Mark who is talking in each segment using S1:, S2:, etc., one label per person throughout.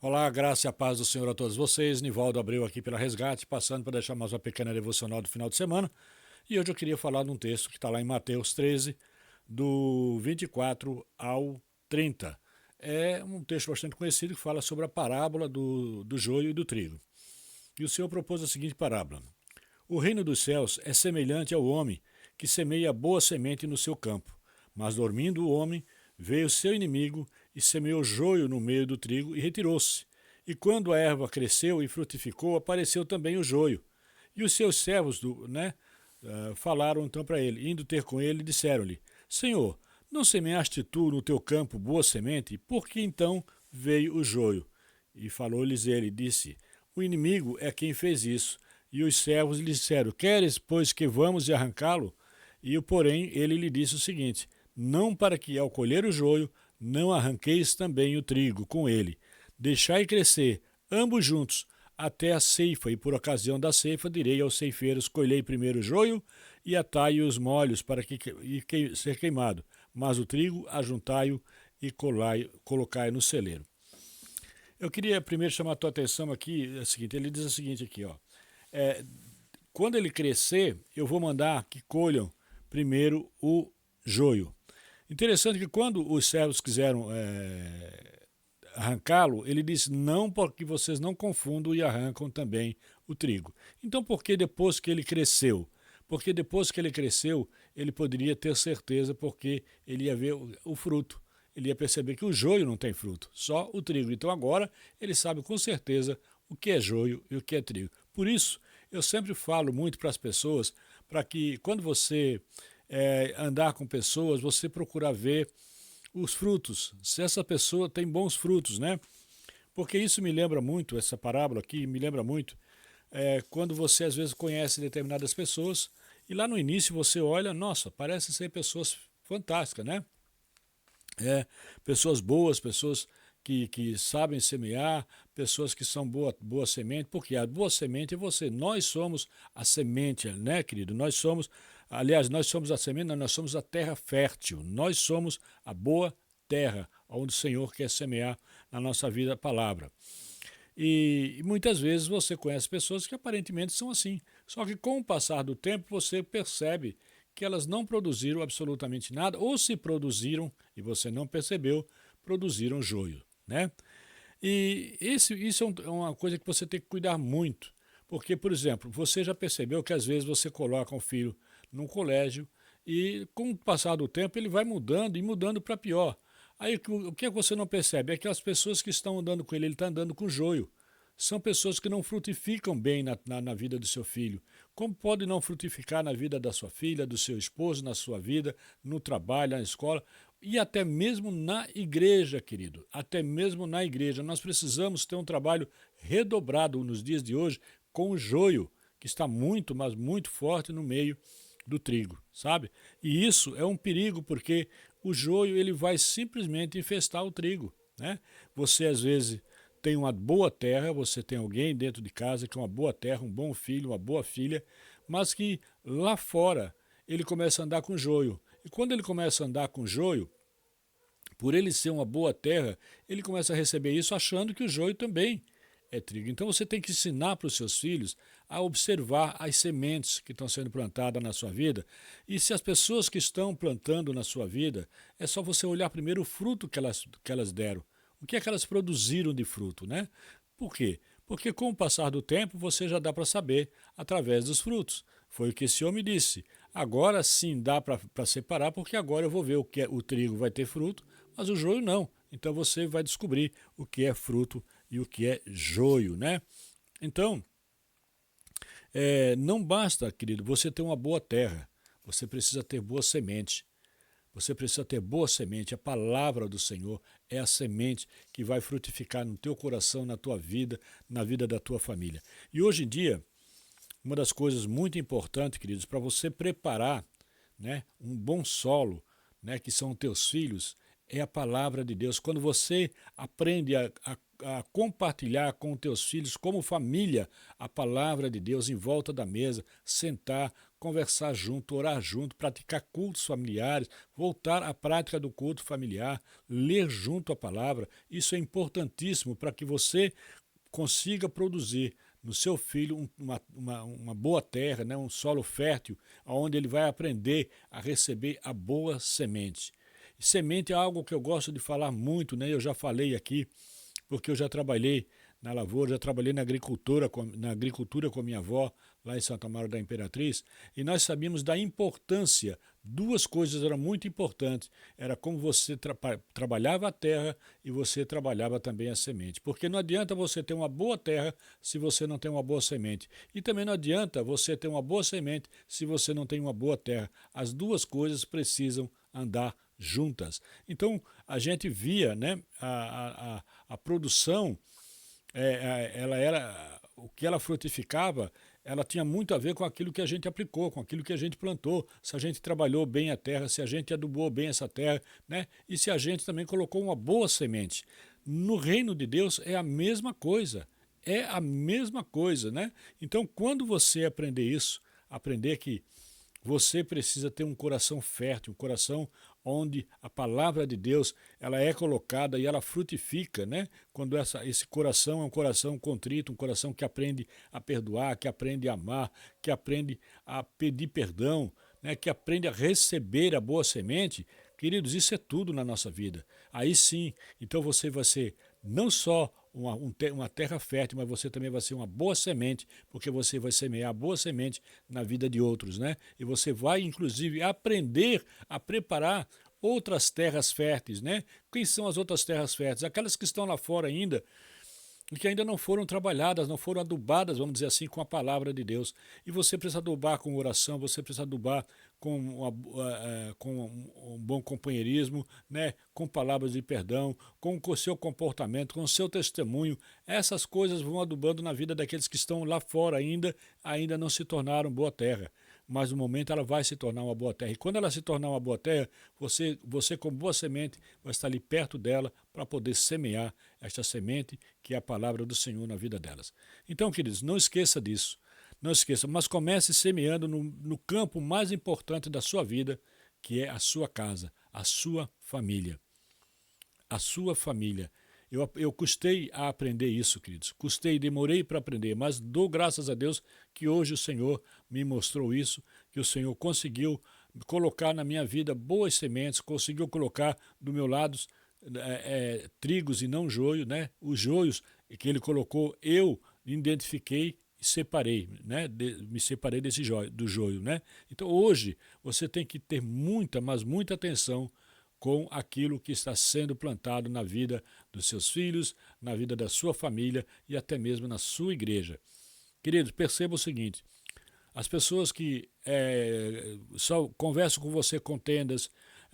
S1: Olá, a graça e a paz do Senhor a todos vocês. Nivaldo Abreu aqui pela Resgate, passando para deixar mais uma pequena devocional do final de semana. E hoje eu queria falar de um texto que está lá em Mateus 13, do 24 ao 30. É um texto bastante conhecido que fala sobre a parábola do joio e do trigo. E o Senhor propôs a seguinte parábola: O reino dos céus é semelhante ao homem que semeia boa semente no seu campo. Mas dormindo o homem, veio seu inimigo e semeou joio no meio do trigo e retirou-se. E quando a erva cresceu e frutificou, apareceu também o joio. E os seus servos falaram então para ele, indo ter com ele, disseram-lhe: Senhor, não semeaste tu no teu campo boa semente? Por que então veio o joio? E falou-lhes ele, disse: O inimigo é quem fez isso. E os servos lhe disseram: Queres, pois, que vamos e arrancá-lo? Porém, ele lhe disse o seguinte: Não para que, ao colher o joio, não arranqueis também o trigo com ele. Deixai crescer, ambos juntos, até a ceifa, e por ocasião da ceifa direi aos ceifeiros: Colhei primeiro o joio e atai os molhos para ser queimado, mas o trigo ajuntai-o e colocai no celeiro. Eu queria primeiro chamar a tua atenção aqui, é o seguinte, ele diz o seguinte aqui, ó. É, Quando ele crescer, eu vou mandar que colham primeiro o joio. Interessante que quando os servos quiseram arrancá-lo, ele disse: não, porque vocês não confundam e arrancam também o trigo. Então, por que depois que ele cresceu? Porque depois que ele cresceu, ele poderia ter certeza, porque ele ia ver o fruto. Ele ia perceber que o joio não tem fruto, só o trigo. Então agora ele sabe com certeza o que é joio e o que é trigo. Por isso, eu sempre falo muito para as pessoas, para que quando você andar com pessoas, você procurar ver os frutos, se essa pessoa tem bons frutos, né? Porque isso me lembra muito, essa parábola aqui me lembra muito, quando você às vezes conhece determinadas pessoas e lá no início você olha, nossa, parecem ser pessoas fantásticas, né? Pessoas boas, pessoas que sabem semear, pessoas que são boa semente, porque a boa semente é você. Nós somos a semente, né, querido? Nós somos a semente, nós somos a terra fértil, nós somos a boa terra, onde o Senhor quer semear na nossa vida a palavra. E muitas vezes você conhece pessoas que aparentemente são assim. Só que com o passar do tempo você percebe que elas não produziram absolutamente nada, ou se produziram e você não percebeu, produziram joio, né? Isso é uma coisa que você tem que cuidar muito. Porque, por exemplo, você já percebeu que às vezes você coloca um filho num colégio e com o passar do tempo ele vai mudando e mudando para pior. Aí o que você não percebe é que as pessoas que estão andando com ele está andando com joio. São pessoas que não frutificam bem na vida do seu filho. Como pode não frutificar na vida da sua filha, do seu esposo, na sua vida, no trabalho, na escola e até mesmo na igreja, querido. Até mesmo na igreja. Nós precisamos ter um trabalho redobrado nos dias de hoje com o joio, que está muito, mas muito forte no meio do trigo, sabe? E isso é um perigo, porque o joio ele vai simplesmente infestar o trigo, né? Você às vezes tem uma boa terra, você tem alguém dentro de casa que é uma boa terra, um bom filho, uma boa filha, mas que lá fora ele começa a andar com joio. E quando ele começa a andar com joio, por ele ser uma boa terra, ele começa a receber isso achando que o joio também é trigo. Então você tem que ensinar para os seus filhos a observar as sementes que estão sendo plantadas na sua vida. E se as pessoas que estão plantando na sua vida, é só você olhar primeiro o fruto que elas deram. O que é que elas produziram de fruto, né? Por quê? Porque com o passar do tempo você já dá para saber através dos frutos. Foi o que esse homem disse. Agora sim dá para separar, porque agora eu vou ver o que é, o trigo vai ter fruto, mas o joio não. Então você vai descobrir o que é fruto e o que é joio, né? Então, não basta, querido, você ter uma boa terra. Você precisa ter boa semente. Você precisa ter boa semente. A palavra do Senhor é a semente que vai frutificar no teu coração, na tua vida, na vida da tua família. E hoje em dia, uma das coisas muito importantes, queridos, para você preparar, né, um bom solo, né, que são teus filhos, é a palavra de Deus. Quando você aprende a compartilhar com teus filhos, como família, a palavra de Deus em volta da mesa, sentar, conversar junto, orar junto, praticar cultos familiares, voltar à prática do culto familiar, ler junto a palavra. Isso é importantíssimo para que você consiga produzir no seu filho uma boa terra, né? Um solo fértil, onde ele vai aprender a receber a boa semente. E semente é algo que eu gosto de falar muito, né? Eu já falei aqui, porque eu já trabalhei na lavoura, já trabalhei na agricultura com minha avó, lá em Santa Maria da Imperatriz, e nós sabíamos da importância, duas coisas eram muito importantes, era como você trabalhava a terra e você trabalhava também a semente, porque não adianta você ter uma boa terra se você não tem uma boa semente, e também não adianta você ter uma boa semente se você não tem uma boa terra, as duas coisas precisam andar juntas. Então a gente via, né, a produção, ela era, o que ela frutificava, ela tinha muito a ver com aquilo que a gente aplicou, com aquilo que a gente plantou, se a gente trabalhou bem a terra, se a gente adubou bem essa terra, né? E se a gente também colocou uma boa semente. No reino de Deus é a mesma coisa, é a mesma coisa, né? Então, quando você aprender isso, aprender que você precisa ter um coração fértil, um coração onde a palavra de Deus ela é colocada e ela frutifica, né? Quando esse coração é um coração contrito, um coração que aprende a perdoar, que aprende a amar, que aprende a pedir perdão, né? Que aprende a receber a boa semente. Queridos, isso é tudo na nossa vida. Aí sim, então você vai ser não só uma terra fértil, mas você também vai ser uma boa semente, porque você vai semear a boa semente na vida de outros, né? E você vai, inclusive, aprender a preparar outras terras férteis, né? Quem são as outras terras férteis? Aquelas que estão lá fora ainda, e que ainda não foram trabalhadas, não foram adubadas, vamos dizer assim, com a palavra de Deus. E você precisa adubar com oração, você precisa adubar com um bom companheirismo, né? Com palavras de perdão, com o seu comportamento, com o seu testemunho. Essas coisas vão adubando na vida daqueles que estão lá fora ainda não se tornaram boa terra. Mas no momento ela vai se tornar uma boa terra. E quando ela se tornar uma boa terra, você com boa semente vai estar ali perto dela para poder semear esta semente que é a palavra do Senhor na vida delas. Então, queridos, não esqueça disso. Não esqueça, mas comece semeando no campo mais importante da sua vida, que é a sua casa, a sua família. A sua família. Eu custei a aprender isso, queridos. Custei, demorei para aprender, mas dou graças a Deus que hoje o Senhor me mostrou isso, que o Senhor conseguiu colocar na minha vida boas sementes, conseguiu colocar do meu lado trigos e não joio, né? Os joios que ele colocou, eu identifiquei e separei, né? Me separei do joio, né? Então hoje você tem que ter muita, mas muita atenção com aquilo que está sendo plantado na vida dos seus filhos, na vida da sua família e até mesmo na sua igreja. Queridos, perceba o seguinte, as pessoas que só conversam com você contendas,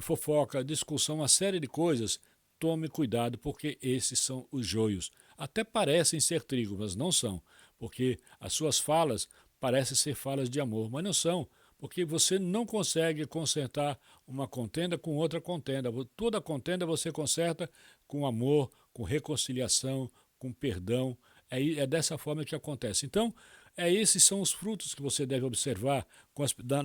S1: fofoca, discussão, uma série de coisas, tome cuidado porque esses são os joios. Até parecem ser trigo, mas não são, porque as suas falas parecem ser falas de amor, mas não são, porque você não consegue consertar uma contenda com outra contenda. Toda contenda você conserta com amor, com reconciliação, com perdão. É dessa forma que acontece. Então, esses são os frutos que você deve observar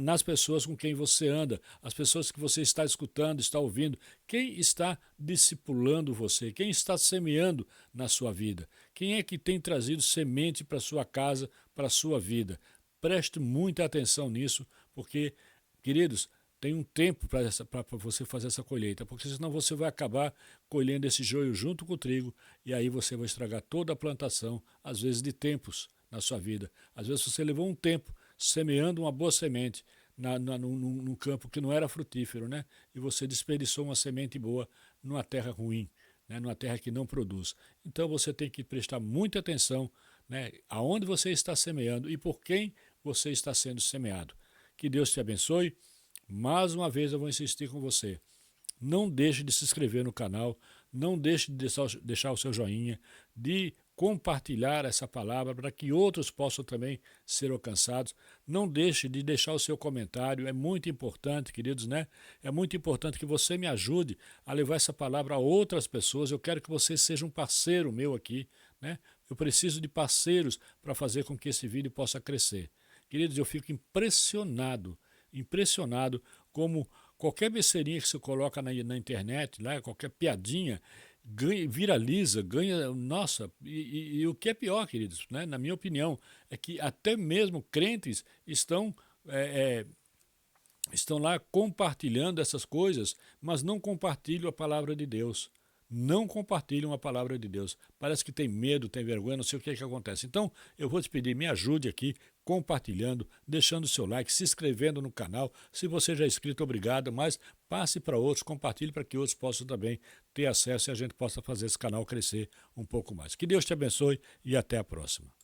S1: nas pessoas com quem você anda, as pessoas que você está escutando, está ouvindo, quem está discipulando você, quem está semeando na sua vida, quem é que tem trazido semente para a sua casa, para a sua vida. Preste muita atenção nisso, porque, queridos, tem um tempo para você fazer essa colheita, porque senão você vai acabar colhendo esse joio junto com o trigo e aí você vai estragar toda a plantação, às vezes de tempos na sua vida. Às vezes você levou um tempo semeando uma boa semente num campo que não era frutífero, né? E você desperdiçou uma semente boa numa terra ruim, né? Numa terra que não produz. Então você tem que prestar muita atenção, né? Aonde você está semeando e por quem você está sendo semeado. Que Deus te abençoe. Mais uma vez eu vou insistir com você. Não deixe de se inscrever no canal, não deixe de deixar o seu joinha, de compartilhar essa palavra para que outros possam também ser alcançados. Não deixe de deixar o seu comentário, é muito importante, queridos, né? É muito importante que você me ajude a levar essa palavra a outras pessoas. Eu quero que você seja um parceiro meu aqui, né? Eu preciso de parceiros para fazer com que esse vídeo possa crescer. Queridos, eu fico impressionado, impressionado como qualquer besteirinha que você coloca na internet, lá, qualquer piadinha, ganha, viraliza, ganha. Nossa, e o que é pior, queridos, né, na minha opinião, é que até mesmo crentes é, estão lá compartilhando essas coisas, mas não compartilham a palavra de Deus. Não compartilham a palavra de Deus. Parece que tem medo, tem vergonha, não sei o que é que acontece. Então, eu vou te pedir, me ajude aqui, compartilhando, deixando o seu like, se inscrevendo no canal. Se você já é inscrito, obrigado, mas passe para outros, compartilhe para que outros possam também ter acesso e a gente possa fazer esse canal crescer um pouco mais. Que Deus te abençoe e até a próxima.